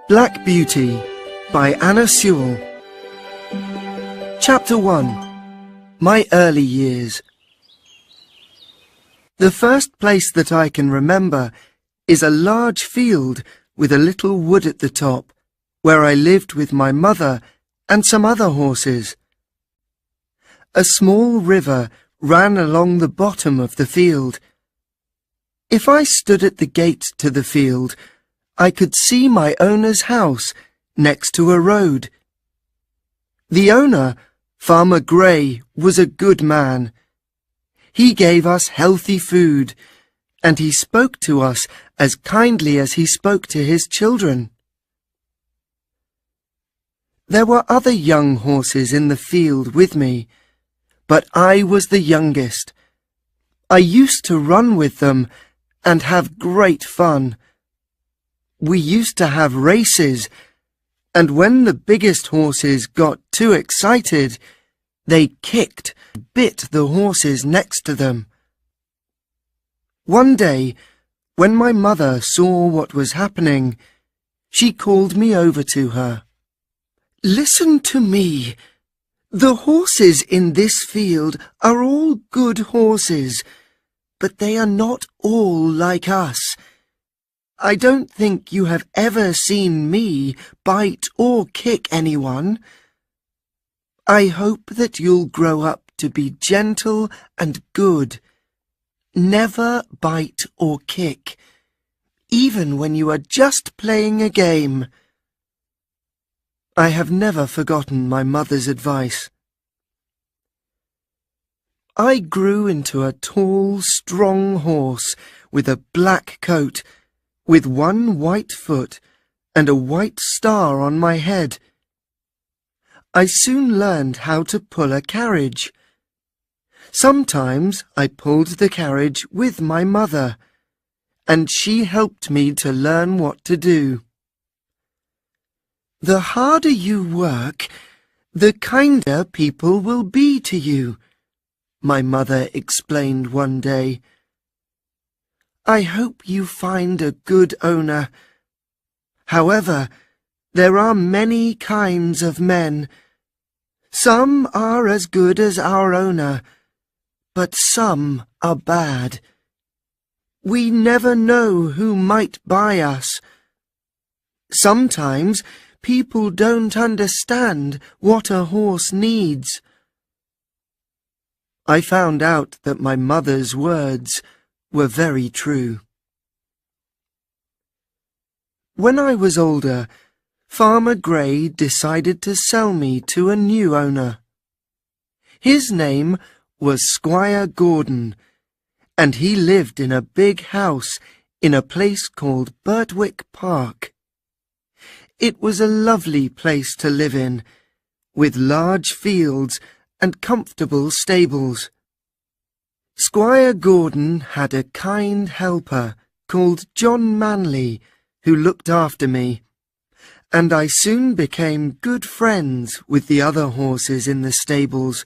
Black Beauty by Anna Sewell. Chapter 1. My Early Years. The first place that I can remember is a large field with a little wood at the top, where I lived with my mother and some other horses. A small river ran along the bottom of the field. If I stood at the gate to the field, I could see my owner's house next to a road. The owner, Farmer Gray, was a good man. He gave us healthy food, and he spoke to us as kindly as he spoke to his children. There were other young horses in the field with me, but I was the youngest. I used to run with them and have great fun. We used to have races, and when the biggest horses got too excited, they kicked, bit the horses next to them. One day, when my mother saw what was happening, she called me over to her. "Listen to me. The horses in this field are all good horses, but they are not all like us. I don't think you have ever seen me bite or kick anyone. I hope that you'll grow up to be gentle and good. Never bite or kick, even when you are just playing a game." I have never forgotten my mother's advice. I grew into a tall, strong horse with a black coat, with one white foot and a white star on my head. I soon learned how to pull a carriage. Sometimes I pulled the carriage with my mother, and she helped me to learn what to do. "The harder you work, the kinder people will be to you," my mother explained one day. "I hope you find a good owner. However, there are many kinds of men. Some are as good as our owner, but some are bad. We never know who might buy us. Sometimes people don't understand what a horse needs." I found out that my mother's words were very true. When I was older, Farmer Gray decided to sell me to a new owner. His name was Squire Gordon, and he lived in a big house in a place called Birtwick Park. It was a lovely place to live in, with large fields and comfortable stables. Squire Gordon had a kind helper called John Manley, who looked after me, and I soon became good friends with the other horses in the stables.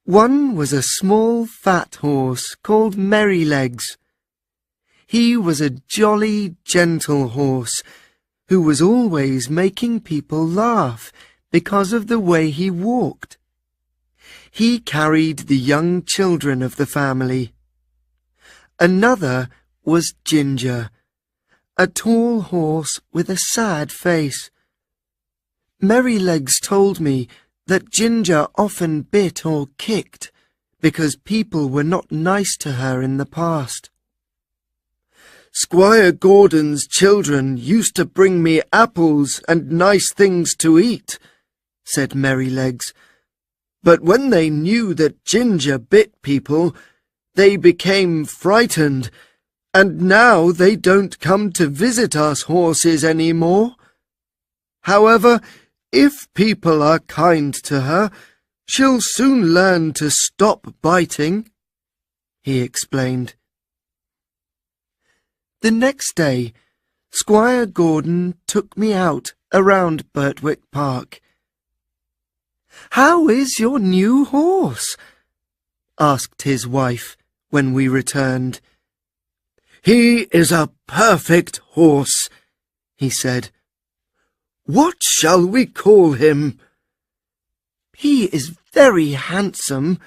One was a small fat horse called Merrylegs. He was a jolly, gentle horse who was always making people laugh because of the way he walked. He carried the young children of the family. Another was Ginger, a tall horse with a sad face. Merrylegs told me that Ginger often bit or kicked because people were not nice to her in the past. "Squire Gordon's children used to bring me apples and nice things to eat," said Merrylegs. "But when they knew that Ginger bit people, they became frightened, and now they don't come to visit us horses any more. However, if people are kind to her, she'll soon learn to stop biting," he explained. The next day, Squire Gordon took me out around Birtwick Park. "How is your new horse?" asked his wife when we returned. "He is a perfect horse," he said. "What shall we call him?" "He is very handsome,"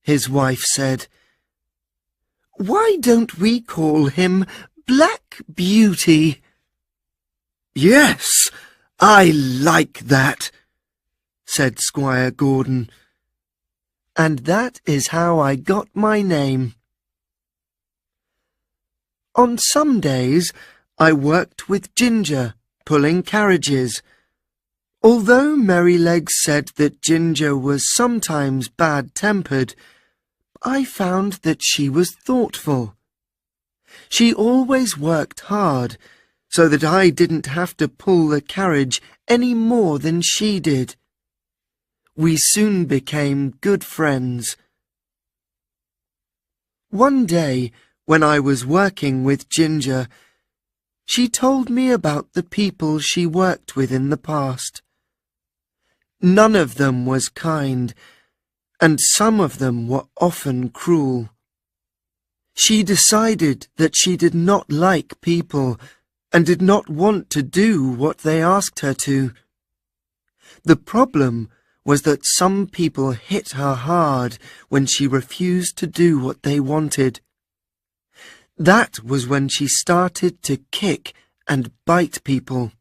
his wife said. "Why don't we call him Black Beauty?" "Yes, I like that," said Squire Gordon. And that is how I got my name. On some days, I worked with Ginger, pulling carriages. Although Merrylegs said that Ginger was sometimes bad-tempered, I found that she was thoughtful. She always worked hard, so that I didn't have to pull the carriage any more than she did. We soon became good friends. One day, when I was working with Ginger, she told me about the people she worked with in the past. None of them was kind, and some of them were often cruel. She decided that she did not like people and did not want to do what they asked her to. The problem was that some people hit her hard when she refused to do what they wanted. That was when she started to kick and bite people.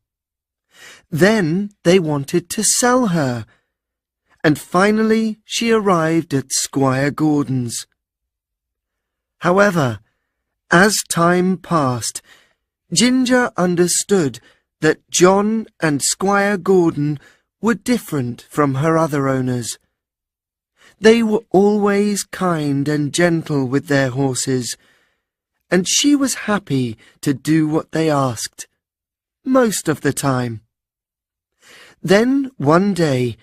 Then they wanted to sell her, and finally she arrived at Squire Gordon's. However, as time passed, Ginger understood that John and Squire Gordon were different from her other owners. They were always kind and gentle with their horses, and she was happy to do what they asked, most of the time. Then one day,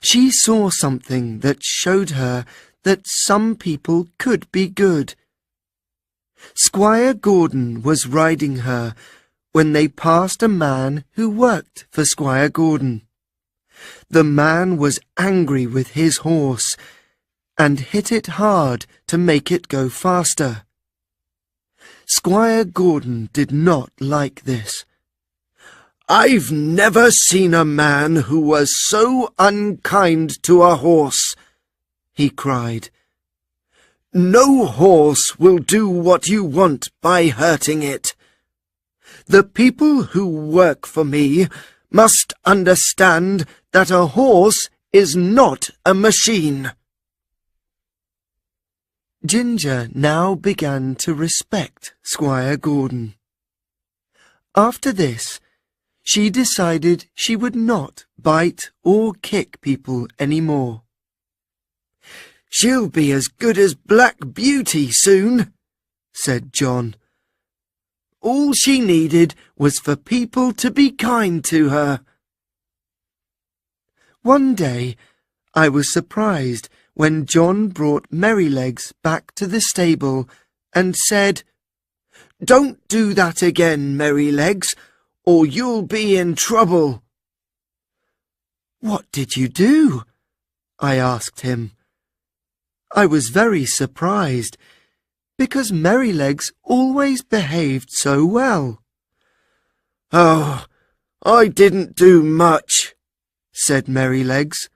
she saw something that showed her that some people could be good. Squire Gordon was riding her when they passed a man who worked for Squire Gordon. The man was angry with his horse and hit it hard to make it go faster. Squire Gordon did not like this. "I've never seen a man who was so unkind to a horse," he cried. "No horse will do what you want by hurting it. The people who work for me must understand that a horse is not a machine." Ginger now began to respect Squire Gordon. After this, she decided she would not bite or kick people any more. "She'll be as good as Black Beauty soon," said John. "All she needed was for people to be kind to her." One day, I was surprised when John brought Merrylegs back to the stable and said, "Don't do that again, Merrylegs, or you'll be in trouble." "What did you do?" I asked him. I was very surprised, because Merrylegs always behaved so well. "Oh, I didn't do much," said Merrylegs.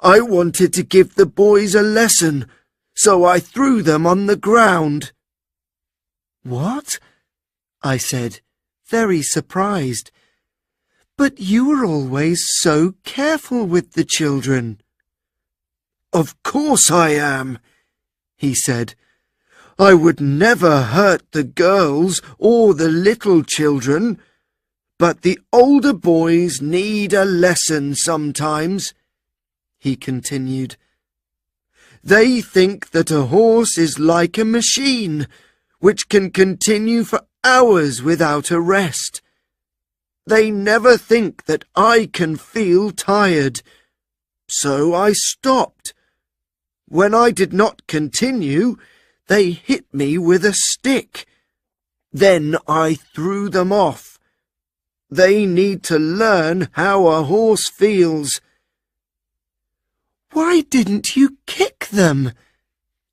"I wanted to give the boys a lesson, so I threw them on the ground." "What?" I said, very surprised. "But you were always so careful with the children." "Of course I am," he said. "I would never hurt the girls or the little children, but the older boys need a lesson sometimes," he continued. "They think that a horse is like a machine, which can continue for hours without a rest. They never think that I can feel tired. So I stopped. When I did not continue, they hit me with a stick. Then I threw them off. They need to learn how a horse feels." "Why didn't you kick them?"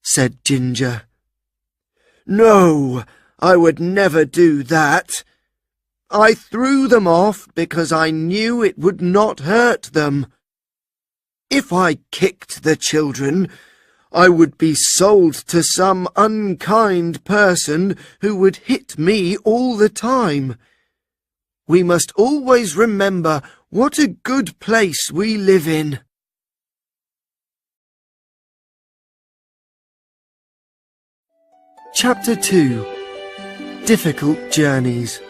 said Ginger. "No, I would never do that. I threw them off because I knew it would not hurt them. If I kicked the children, I would be sold to some unkind person who would hit me all the time. We must always remember what a good place we live in. Chapter 2. Difficult Journeys.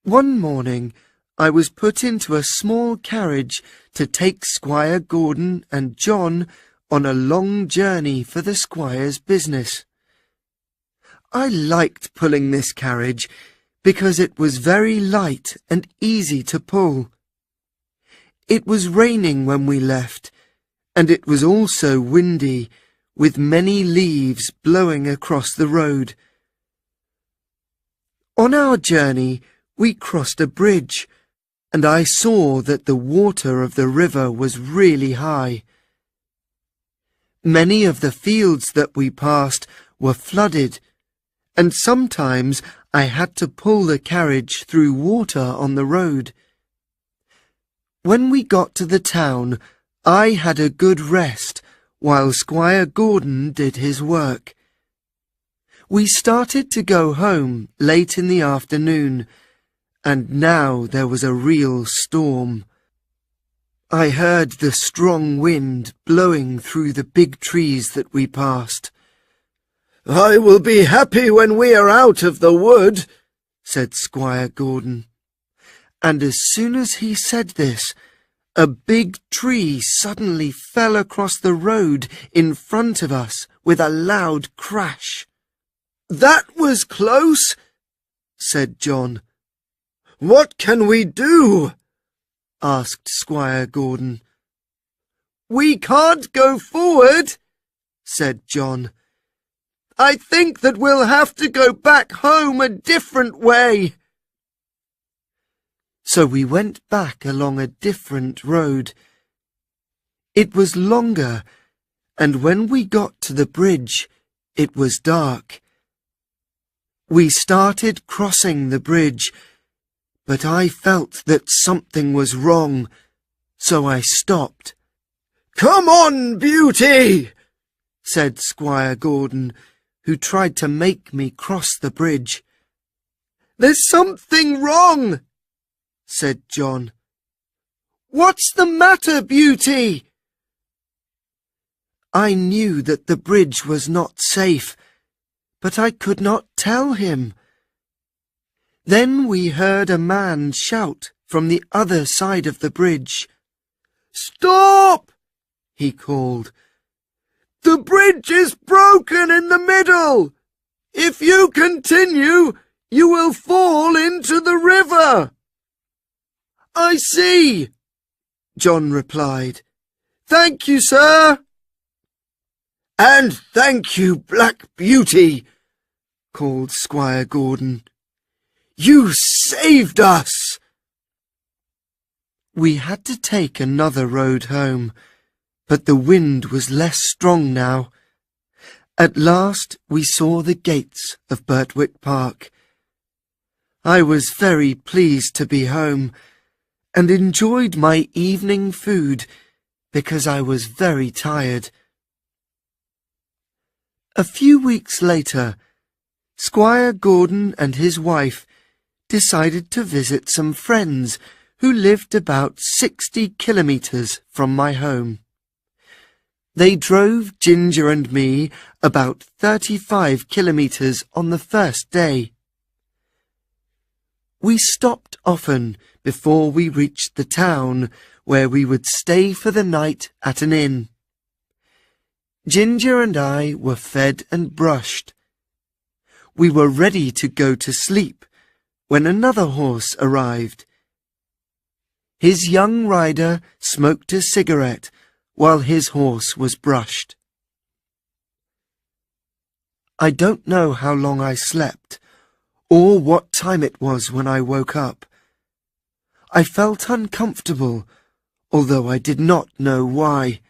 One morning, I was put into a small carriage to take Squire Gordon and John on a long journey for the squire's business. I liked pulling this carriage because it was very light and easy to pull. It was raining when we left, and it was also windy, with many leaves blowing across the road. On our journey, we crossed a bridge, and I saw that the water of the river was really high. Many of the fields that we passed were flooded, and sometimes I had to pull the carriage through water on the road. When we got to the town, I had a good rest, while Squire Gordon did his work. We started to go home late in the afternoon, and now there was a real storm. I heard the strong wind blowing through the big trees that we passed. "I will be happy when we are out of the wood," said Squire Gordon. And as soon as he said this, a big tree suddenly fell across the road in front of us with a loud crash. "That was close," said John. "What can we do?" asked Squire Gordon. "We can't go forward," said John. "I think that we'll have to go back home a different way." So we went back along a different road. It was longer, and when we got to the bridge, it was dark. We started crossing the bridge, but I felt that something was wrong, so I stopped. "Come on, Beauty," said Squire Gordon, who tried to make me cross the bridge. "There's something wrong," said John. "What's the matter, Beauty?" I knew that the bridge was not safe, but I could not tell him. Then we heard a man shout from the other side of the bridge. "Stop!" he called. "The bridge is broken in the middle. If you continue, you will fall into the river." "I see," John replied. "Thank you, sir." "And thank you, Black Beauty," called Squire Gordon. "You saved us." We had to take another road home, but the wind was less strong now. At last we saw the gates of Birtwick Park. I was very pleased to be home, and enjoyed my evening food because I was very tired. A few weeks later, Squire Gordon and his wife decided to visit some friends who lived about 60 kilometres from my home. They drove Ginger and me about 35 kilometres on the first day. We stopped often before we reached the town, where we would stay for the night at an inn. Ginger and I were fed and brushed. We were ready to go to sleep when another horse arrived. His young rider smoked a cigarette while his horse was brushed. I don't know how long I slept, or what time it was when I woke up. I felt uncomfortable, although I did not know why.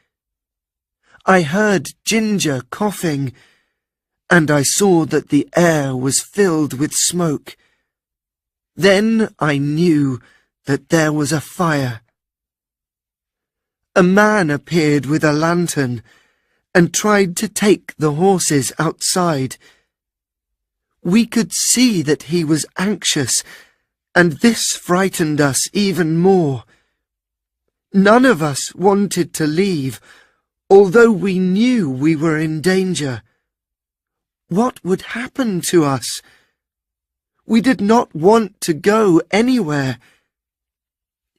I heard Ginger coughing, and I saw that the air was filled with smoke. Then I knew that there was a fire. A man appeared with a lantern and tried to take the horses outside. We could see that he was anxious, and this frightened us even more. None of us wanted to leave, although we knew we were in danger. What would happen to us? We did not want to go anywhere.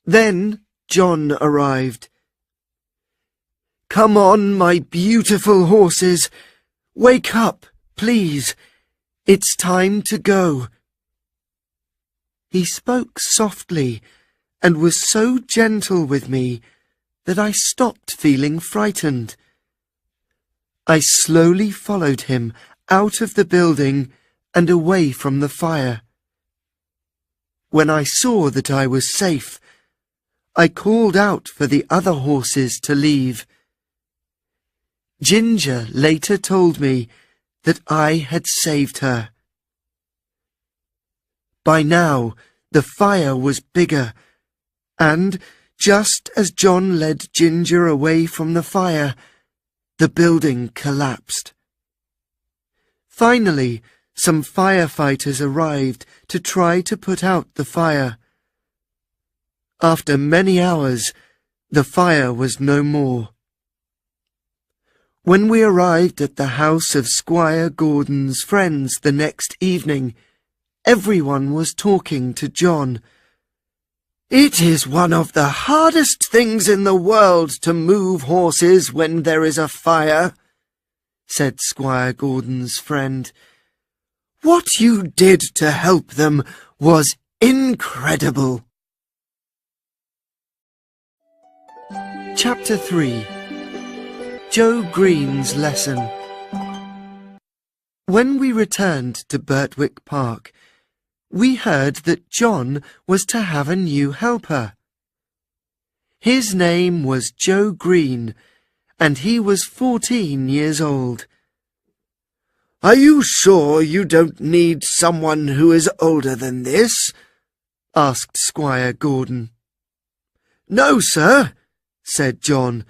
Then John arrived. "Come on, my beautiful horses. Wake up, please. It's time to go." He spoke softly and was so gentle with me that I stopped feeling frightened. I slowly followed him out of the building and away from the fire. When I saw that I was safe, I called out for the other horses to leave. Ginger later told me that I had saved her. By now, the fire was bigger, and just as John led Ginger away from the fire, the building collapsed. Finally, some firefighters arrived to try to put out the fire. After many hours, the fire was no more. When we arrived at the house of Squire Gordon's friends the next evening, everyone was talking to John. "It is one of the hardest things in the world to move horses when there is a fire," said Squire Gordon's friend. "What you did to help them was incredible." Chapter 3. Joe Green's Lesson. When we returned to Birtwick Park, we heard that John was to have a new helper. His name was Joe Green, and he was 14 years old. "Are you sure you don't need someone who is older than this?" asked Squire Gordon. "No, sir," said John.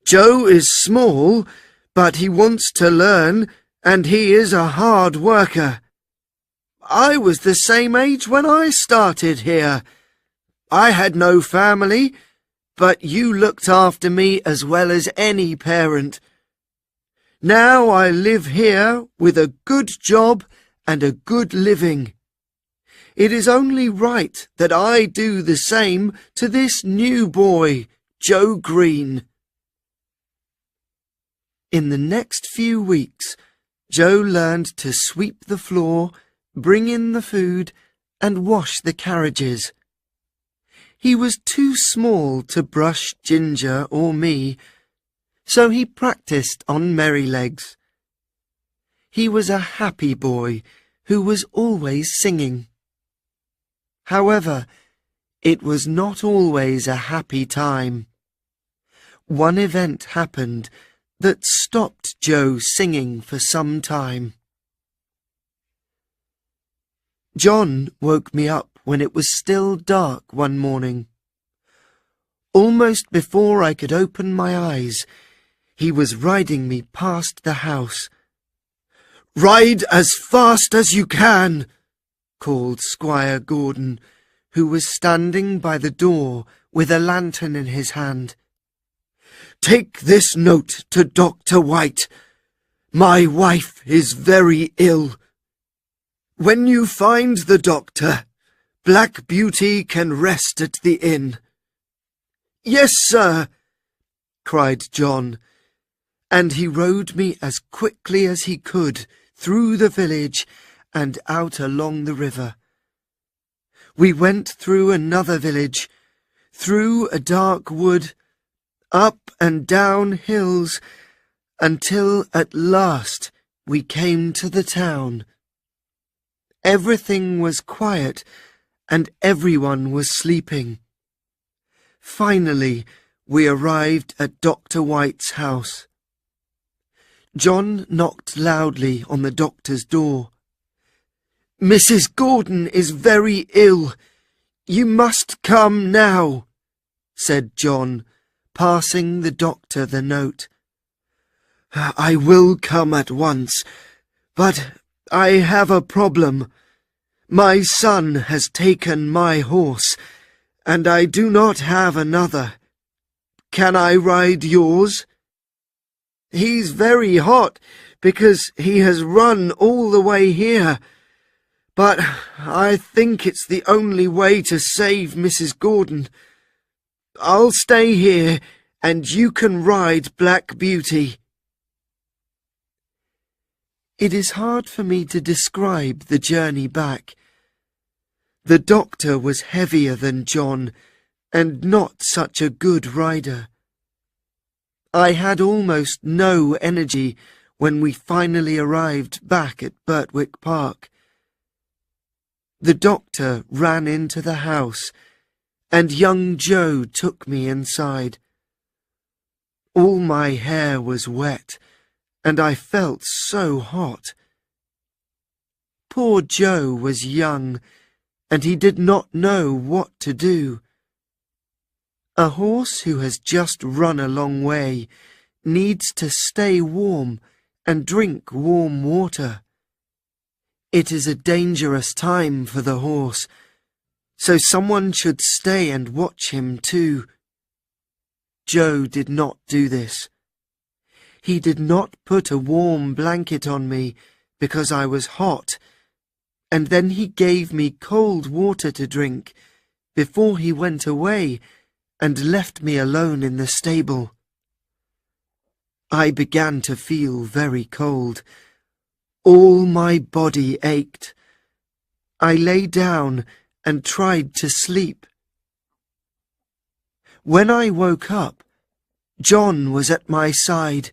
"Joe is small, but he wants to learn, and he is a hard worker. I was the same age when I started here. I had no family, but you looked after me as well as any parent. Now I live here with a good job and a good living. It is only right that I do the same to this new boy, Joe Green." In the next few weeks, Joe learned to sweep the floor, bring in the food, and wash the carriages. He was too small to brush Ginger or me, so he practiced on Merrylegs. He was a happy boy who was always singing. However, it was not always a happy time. One event happened that stopped Joe singing for some time. John woke me up when it was still dark one morning. Almost before I could open my eyes, he was riding me past the house. "Ride as fast as you can," called Squire Gordon, who was standing by the door with a lantern in his hand. "Take this note to Dr. White. My wife is very ill. When you find the doctor, Black Beauty can rest at the inn." "Yes, sir," cried John, and he rode me as quickly as he could through the village and out along the river. We went through another village, through a dark wood, up and down hills, until at last we came to the town. Everything was quiet, and everyone was sleeping. Finally, we arrived at Dr. White's house. John knocked loudly on the doctor's door. "Mrs. Gordon is very ill. You must come now," said John, passing the doctor the note. "I will come at once, but I have a problem. My son has taken my horse, and I do not have another. Can I ride yours? He's very hot because he has run all the way here, but I think it's the only way to save Mrs. Gordon. I'll stay here, and you can ride Black Beauty." It is hard for me to describe the journey back. The doctor was heavier than John, and not such a good rider. I had almost no energy when we finally arrived back at Birtwick Park. The doctor ran into the house, and young Joe took me inside. All my hair was wet, and I felt so hot. Poor Joe was young, and he did not know what to do. A horse who has just run a long way needs to stay warm and drink warm water. It is a dangerous time for the horse, so someone should stay and watch him too. Joe did not do this. He did not put a warm blanket on me because I was hot, and then he gave me cold water to drink before he went away and left me alone in the stable. I began to feel very cold. All my body ached. I lay down and tried to sleep. When I woke up, John was at my side.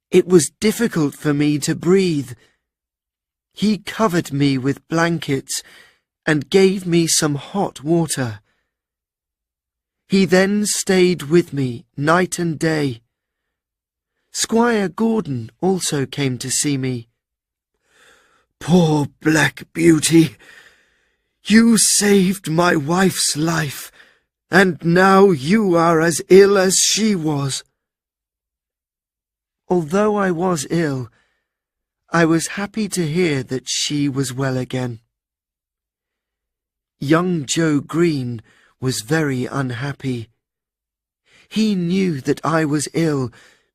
It was difficult for me to breathe. He covered me with blankets and gave me some hot water. He then stayed with me night and day. Squire Gordon also came to see me. "Poor Black Beauty! You saved my wife's life, and now you are as ill as she was." Although I was ill, I was happy to hear that she was well again. Young Joe Green was very unhappy. He knew that I was ill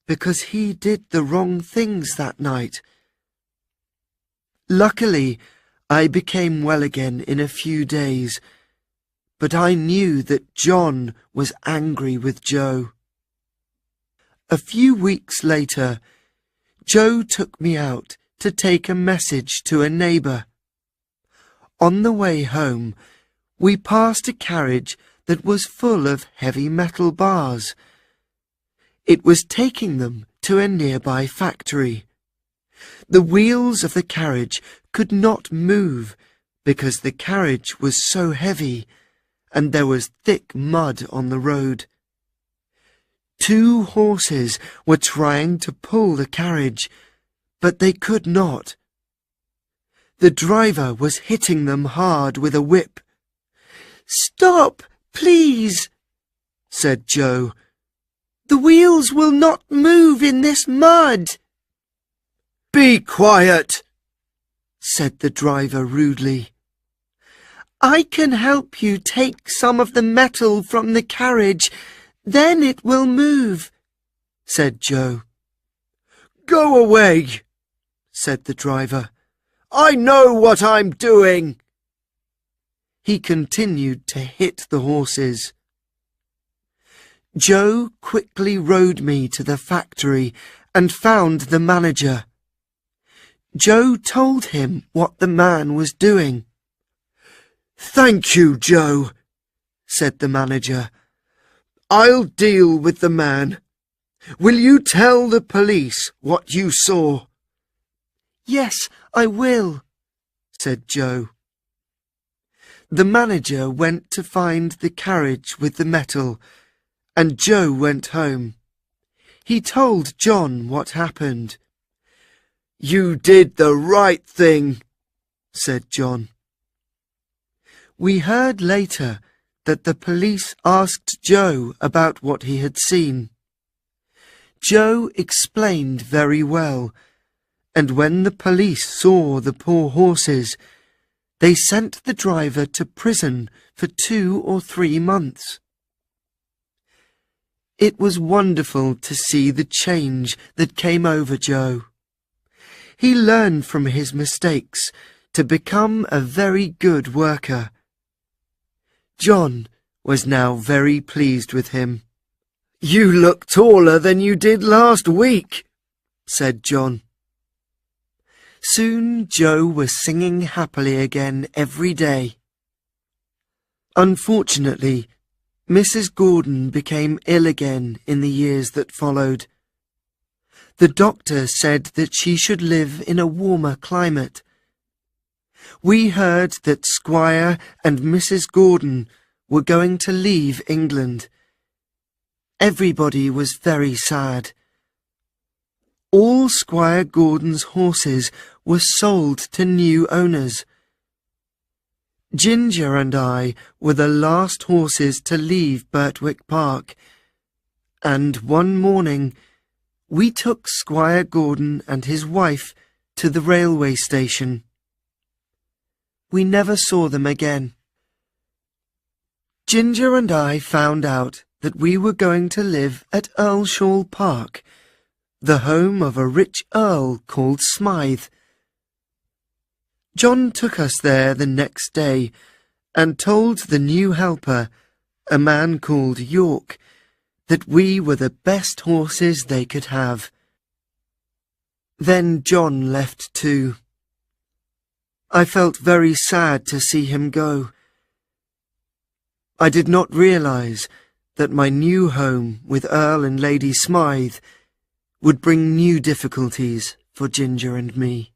because he did the wrong things that night. Luckily, I became well again in a few days, but I knew that John was angry with Joe. A few weeks later, Joe took me out to take a message to a neighbour. On the way home, we passed a carriage that was full of heavy metal bars. It was taking them to a nearby factory. The wheels of the carriage could not move because the carriage was so heavy, and there was thick mud on the road. 2 horses were trying to pull the carriage, but they could not. The driver was hitting them hard with a whip. "Stop, please," said Joe. "The wheels will not move in this mud." "Be quiet," said the driver rudely. "I can help you take some of the metal from the carriage. Then it will move," said Joe. "Go away," said the driver. "I know what I'm doing." He continued to hit the horses. Joe quickly rode me to the factory and found the manager. Joe told him what the man was doing. "Thank you, Joe," said the manager. "I'll deal with the man. Will you tell the police what you saw?" "Yes, I will," said Joe. The manager went to find the carriage with the metal, and Joe went home. He told John what happened. "You did the right thing," said John. We heard later that the police asked Joe about what he had seen. Joe explained very well, and when the police saw the poor horses, they sent the driver to prison for 2 or 3 months. It was wonderful to see the change that came over Joe. He learned from his mistakes to become a very good worker. John was now very pleased with him. "You look taller than you did last week," said John. Soon Joe was singing happily again every day. Unfortunately, Mrs. Gordon became ill again in the years that followed. The doctor said that she should live in a warmer climate. We heard that Squire and Mrs. Gordon were going to leave England. Everybody was very sad. All Squire Gordon's horses were sold to new owners. Ginger and I were the last horses to leave Birtwick Park, and one morning we took Squire Gordon and his wife to the railway station. We never saw them again. Ginger and I found out that we were going to live at Earlshall Park, the home of a rich earl called Smythe. John took us there the next day and told the new helper, a man called York, that we were the best horses they could have. Then John left too. I felt very sad to see him go. I did not realize that my new home with Earl and Lady Smythe would bring new difficulties for Ginger and me.